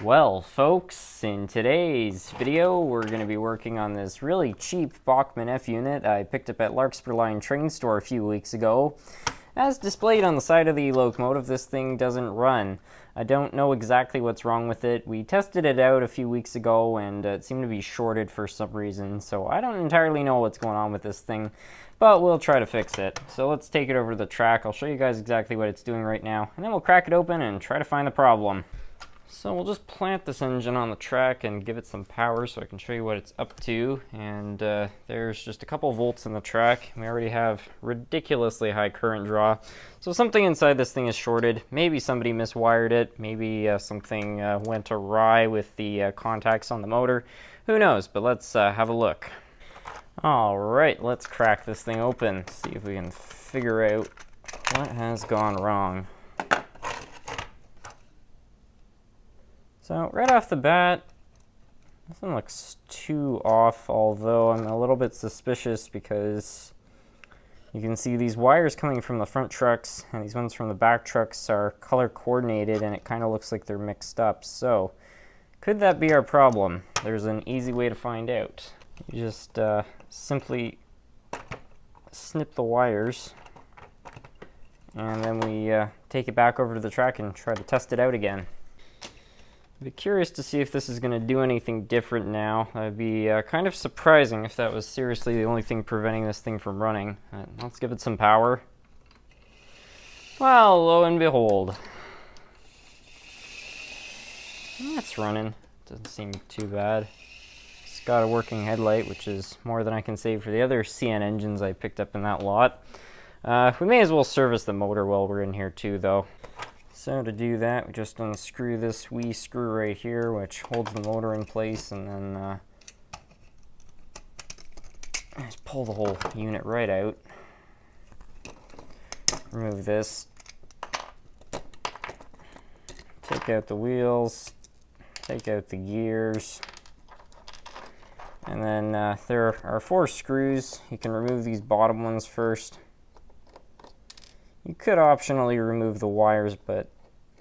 Well, folks, in today's video, we're going to be working on this really cheap Bachmann F-Unit I picked up at Larkspur Line train store a few weeks ago. As displayed on the side of the locomotive, this thing doesn't run. I don't know exactly what's wrong with it. We tested it out a few weeks ago and it seemed to be shorted for some reason, so I don't entirely know what's going on with this thing, but we'll try to fix it. So let's take it over to the track. I'll show you guys exactly what it's doing right now, and then we'll crack it open and try to find the problem. So we'll just plant this engine on the track and give it some power so I can show you what it's up to. And there's just a couple volts in the track. We already have ridiculously high current draw. So something inside this thing is shorted. Maybe somebody miswired it. Maybe something went awry with the contacts on the motor. Who knows? But let's have a look. Alright, let's crack this thing open. See if we can figure out what has gone wrong. So right off the bat, nothing looks too off, although I'm a little bit suspicious because you can see these wires coming from the front trucks and these ones from the back trucks are color coordinated and it kind of looks like they're mixed up. So could that be our problem? There's an easy way to find out. You just simply snip the wires and then we take it back over to the track and try to test it out again. I'd be curious to see if this is going to do anything different now. That'd be kind of surprising if that was seriously the only thing preventing this thing from running. Let's give it some power. Well, lo and behold. That's running. Doesn't seem too bad. It's got a working headlight, which is more than I can say for the other CN engines I picked up in that lot. We may as well service the motor while we're in here too, though. So to do that, we just unscrew this wee screw right here, which holds the motor in place, and then just pull the whole unit right out. Remove this. Take out the wheels. Take out the gears. And then there are 4 screws. You can remove these bottom ones first. You could optionally remove the wires, but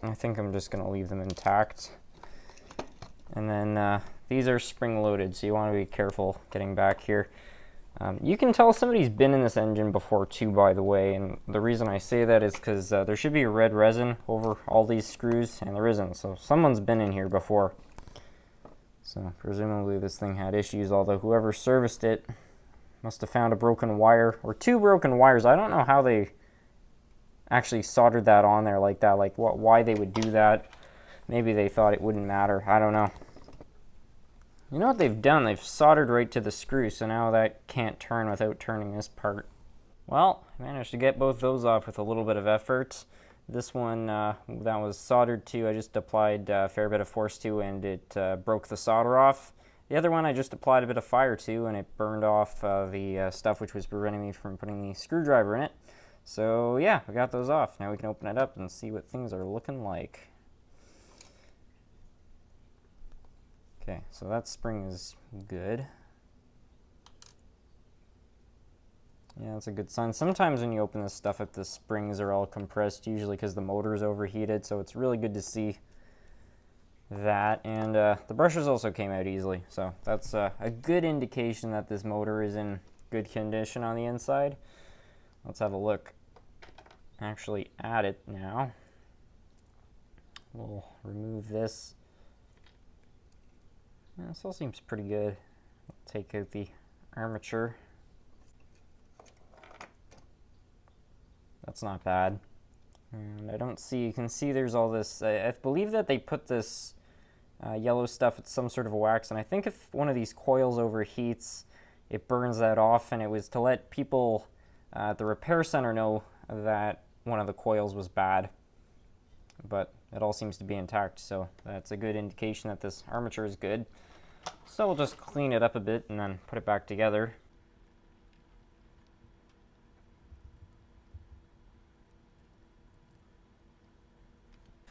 I think I'm just going to leave them intact. And then these are spring-loaded, so you want to be careful getting back here. You can tell somebody's been in this engine before too, by the way, and the reason I say that is because there should be red resin over all these screws, and there isn't, so someone's been in here before. So presumably this thing had issues, although whoever serviced it must have found a broken wire, or 2 broken wires. I don't know how they actually soldered that on there like that, like why they would do that. Maybe they thought it wouldn't matter, I don't know. You know what they've done? They've soldered right to the screw, so now that can't turn without turning this part. Well, I managed to get both those off with a little bit of effort. This one that was soldered to, I just applied a fair bit of force to, and it broke the solder off. The other one I just applied a bit of fire to, and it burned off the stuff which was preventing me from putting the screwdriver in it. So yeah, we got those off. Now we can open it up and see what things are looking like. Okay, so that spring is good. Yeah, that's a good sign. Sometimes when you open this stuff up, the springs are all compressed, usually because the motor is overheated, so it's really good to see that. And the brushes also came out easily, so that's a good indication that this motor is in good condition on the inside. Let's have a look actually at it now. We'll remove this. Yeah, this all seems pretty good. We'll take out the armature. That's not bad. And I don't see, you can see there's all this, I believe that they put this yellow stuff, it's some sort of wax, and I think if one of these coils overheats, it burns that off, and it was to let people at the repair center know that one of the coils was bad, but it all seems to be intact, so that's a good indication that this armature is good. So we'll just clean it up a bit and then put it back together.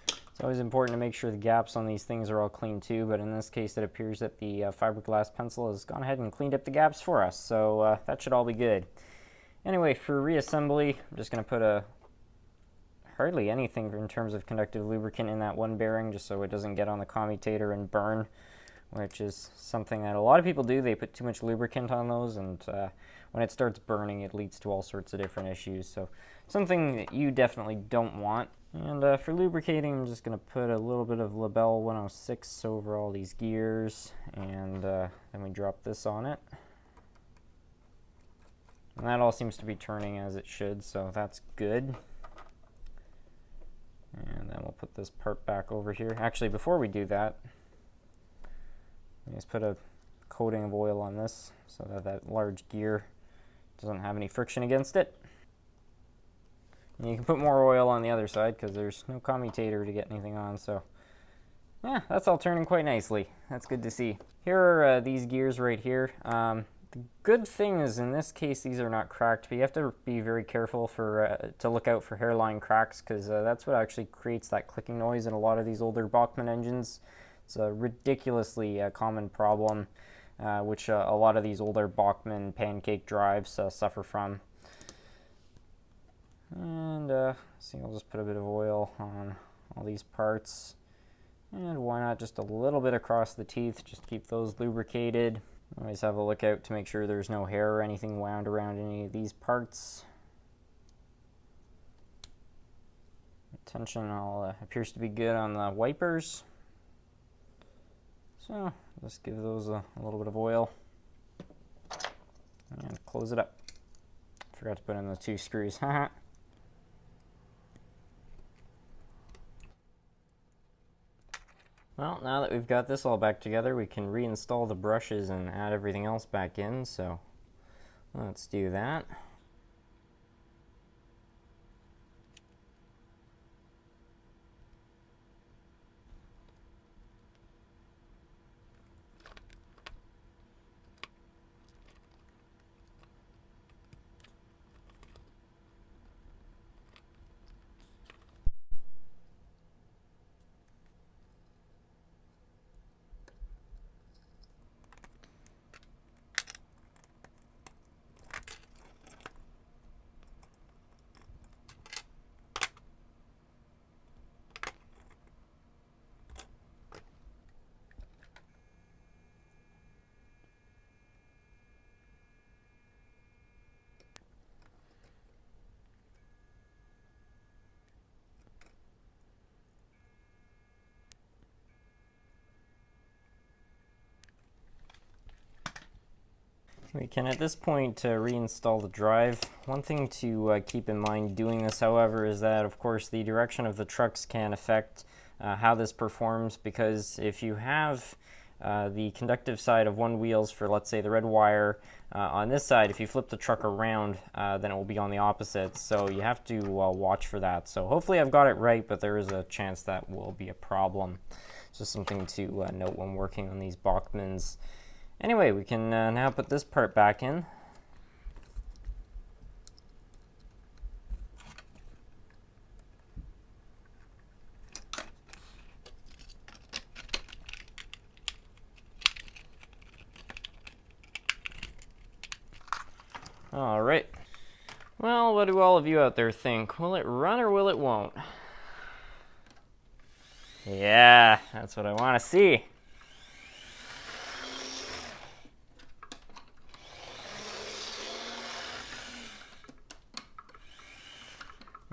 It's always important to make sure the gaps on these things are all clean too, but in this case it appears that the fiberglass pencil has gone ahead and cleaned up the gaps for us, so that should all be good. Anyway, for reassembly, I'm just going to put a hardly anything in terms of conductive lubricant in that one bearing, just so it doesn't get on the commutator and burn, which is something that a lot of people do. They put too much lubricant on those, and when it starts burning, it leads to all sorts of different issues. So something that you definitely don't want. And for lubricating, I'm just going to put a little bit of Labelle 106 over all these gears, and then we drop this on it. And that all seems to be turning as it should, so that's good. And then we'll put this part back over here. Actually, before we do that, let's put a coating of oil on this so that that large gear doesn't have any friction against it. And you can put more oil on the other side because there's no commutator to get anything on, so yeah, that's all turning quite nicely. That's good to see. Here are these gears right here. The good thing is, in this case, these are not cracked, but you have to be very careful to look out for hairline cracks, because that's what actually creates that clicking noise in a lot of these older Bachmann engines. It's a ridiculously common problem, which a lot of these older Bachmann pancake drives suffer from. And see, I'll just put a bit of oil on all these parts, and why not just a little bit across the teeth, just keep those lubricated. Always have a look out to make sure there's no hair or anything wound around any of these parts. Tension all appears to be good on the wipers, so just give those a little bit of oil and close it up. Forgot to put in the 2 screws. Well, now that we've got this all back together, we can reinstall the brushes and add everything else back in, so let's do that. We can at this point reinstall the drive. One thing to keep in mind doing this, however, is that of course the direction of the trucks can affect how this performs, because if you have the conductive side of one wheels for, let's say, the red wire on this side, if you flip the truck around, then it will be on the opposite, so you have to watch for that. So hopefully I've got it right, but there is a chance that will be a problem. It's just something to note when working on these Bachmanns. Anyway, we can now put this part back in. All right. Well, what do all of you out there think? Will it run or will it won't? Yeah, that's what I want to see.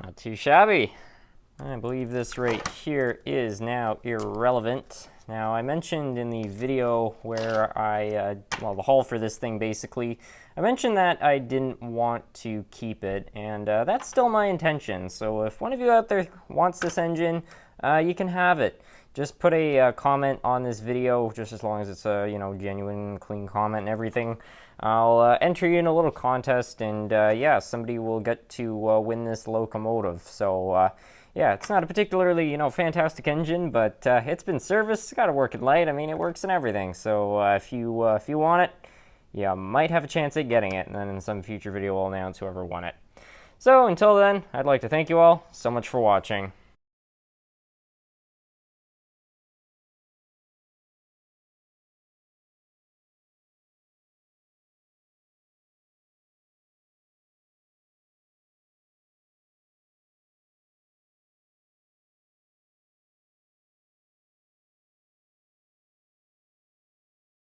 Not too shabby. I believe this right here is now irrelevant. Now, I mentioned in the video where well, the haul for this thing basically, I mentioned that I didn't want to keep it, and that's still my intention. So if one of you out there wants this engine, you can have it. Just put a comment on this video, just as long as it's a genuine, clean comment and everything. I'll enter you in a little contest, and yeah, somebody will get to win this locomotive. So yeah, it's not a particularly fantastic engine, but it's been serviced. It's got a working light. I mean, it works and everything. So if you want it, you might have a chance at getting it, and then in some future video I'll announce whoever won it. So until then, I'd like to thank you all so much for watching.